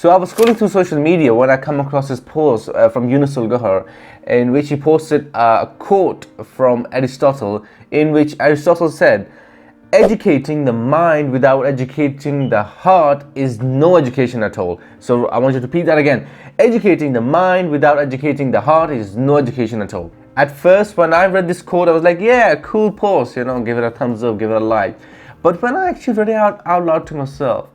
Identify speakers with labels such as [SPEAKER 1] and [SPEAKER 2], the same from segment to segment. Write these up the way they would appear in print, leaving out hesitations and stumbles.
[SPEAKER 1] So I was scrolling through social media when I come across this post from Yunus Gahar, in which he posted a quote from Aristotle, in which Aristotle said, educating the mind without educating the heart is no education at all. So I want you to repeat that again. Educating the mind without educating the heart is no education at all. At first, when I read this quote, I was like, yeah, cool post, give it a thumbs up, give it a like. But when I actually read it out loud to myself,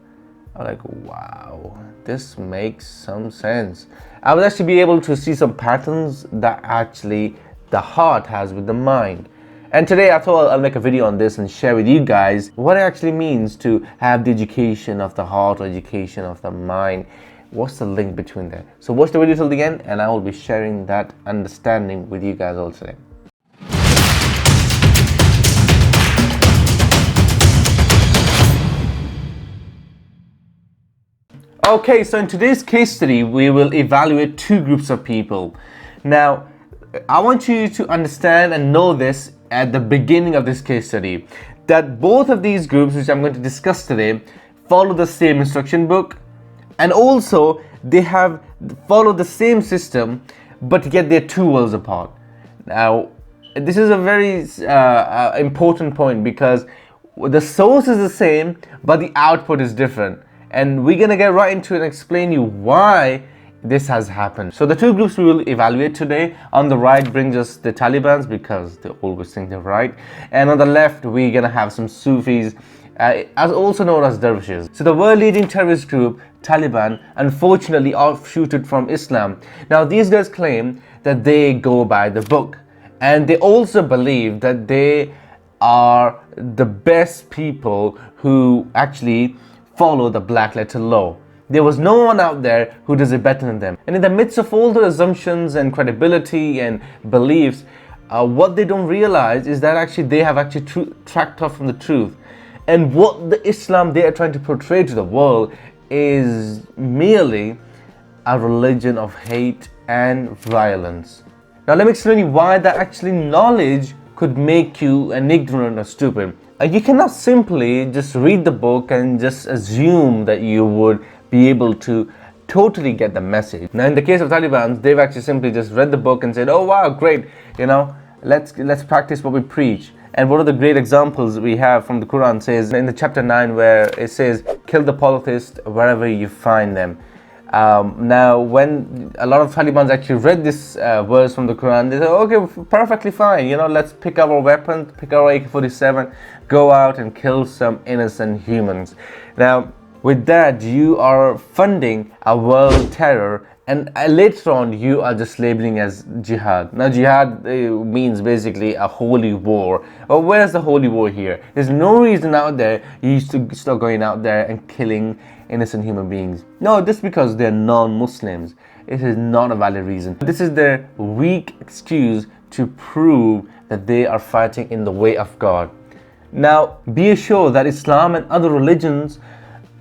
[SPEAKER 1] I was like, wow, this makes some sense. I would actually be able to see some patterns that actually the heart has with the mind. And today I thought I'll make a video on this and share with you guys what it actually means to have the education of the heart or education of the mind. What's the link between that? So watch the video till the end and I will be sharing that understanding with you guys all today. Okay, so in today's case study, we will evaluate two groups of people. Now, I want you to understand and know this at the beginning of this case study, that both of these groups, which I'm going to discuss today, follow the same instruction book, and also they have followed the same system, but yet they're two worlds apart. Now, this is a very important point because the source is the same, but the output is different. And we're gonna get right into it and explain you why this has happened. So the two groups we will evaluate today, on the right brings us the Taliban because they always think they're right, and on the left we're gonna have some Sufis, as also known as dervishes. So the world leading terrorist group Taliban unfortunately offshooted from Islam. Now these guys claim that they go by the book, and they also believe that they are the best people who actually follow the black letter law. There was no one out there who does it better than them. And in the midst of all the assumptions and credibility and beliefs, what they don't realize is that actually they have actually tracked off from the truth. And what the Islam they are trying to portray to the world is merely a religion of hate and violence. Now let me explain you why that actually knowledge could make you an ignorant or stupid. You cannot simply just read the book and just assume that you would be able to totally get the message. Now in the case of Taliban, they've actually simply just read the book and said, oh wow, great, let's practice what we preach. And one of the great examples we have from the Quran says in the chapter 9 where it says, kill the polytheists wherever you find them. Now when a lot of Taliban actually read this verse from the Quran, they said, okay, perfectly fine, let's pick up our weapons, pick up our AK-47, go out and kill some innocent humans. Now with that, you are funding a world terror, and later on you are just labeling as jihad. Now jihad means basically a holy war. Well, where's the holy war here? There's no reason out there you used to start going out there and killing innocent human beings. No, just because they're non-Muslims. It is not a valid reason. This is their weak excuse to prove that they are fighting in the way of God. Now, be assured that Islam and other religions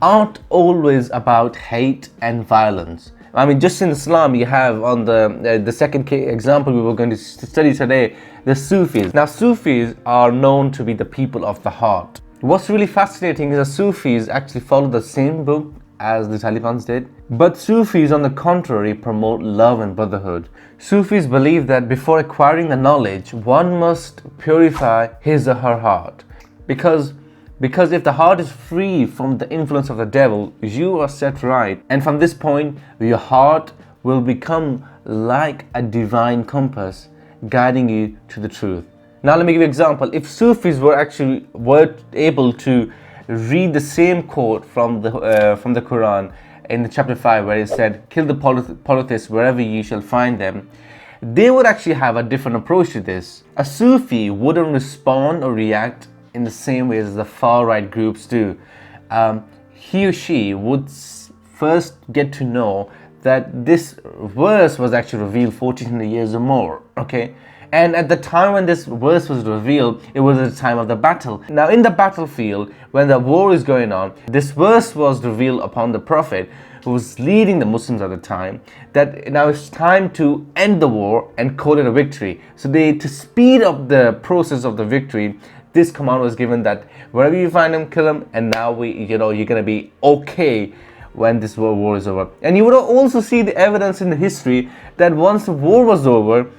[SPEAKER 1] aren't always about hate and violence. I mean, just in Islam, you have on the second example we were going to study today, the Sufis. Now, Sufis are known to be the people of the heart. What's really fascinating is that Sufis actually follow the same book as the Taliban did. But Sufis, on the contrary, promote love and brotherhood. Sufis believe that before acquiring the knowledge, one must purify his or her heart. Because if the heart is free from the influence of the devil, you are set right. And from this point, your heart will become like a divine compass, guiding you to the truth. Now let me give you an example. If Sufis were able to read the same quote from the Quran in the chapter 5 where it said, kill the polytheists wherever you shall find them, they would actually have a different approach to this. A Sufi wouldn't respond or react in the same way as the far-right groups do. He or she would first get to know that this verse was actually revealed 1400 years or more, okay? And at the time when this verse was revealed, it was at the time of the battle. Now in the battlefield, when the war is going on, this verse was revealed upon the Prophet, who was leading the Muslims at the time, that now it's time to end the war and call it a victory. So to speed up the process of the victory, this command was given that wherever you find them, kill them, and now you're gonna be okay when this war is over. And you would also see the evidence in the history that once the war was over,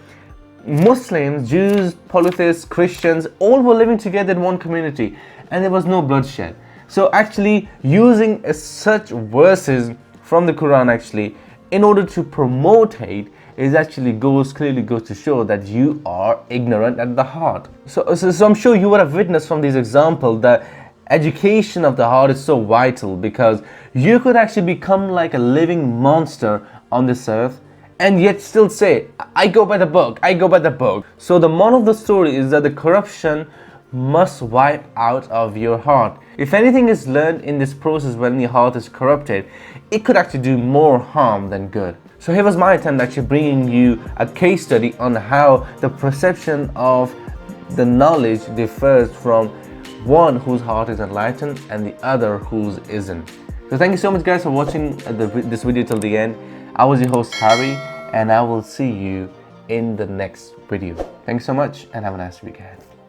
[SPEAKER 1] Muslims, Jews, polytheists, Christians, all were living together in one community, and there was no bloodshed. So actually using such verses from the Quran actually in order to promote hate is actually clearly goes to show that you are ignorant at the heart. So I'm sure you would have witnessed from these examples that education of the heart is so vital, because you could actually become like a living monster on this earth and yet still say, I go by the book, I go by the book. So the moral of the story is that the corruption must wipe out of your heart. If anything is learned in this process when your heart is corrupted, it could actually do more harm than good. So here was my attempt actually bringing you a case study on how the perception of the knowledge differs from one whose heart is enlightened and the other whose isn't. So thank you so much guys for watching this video till the end. I was your host Harry, and I will see you in the next video. Thanks so much and have a nice week ahead.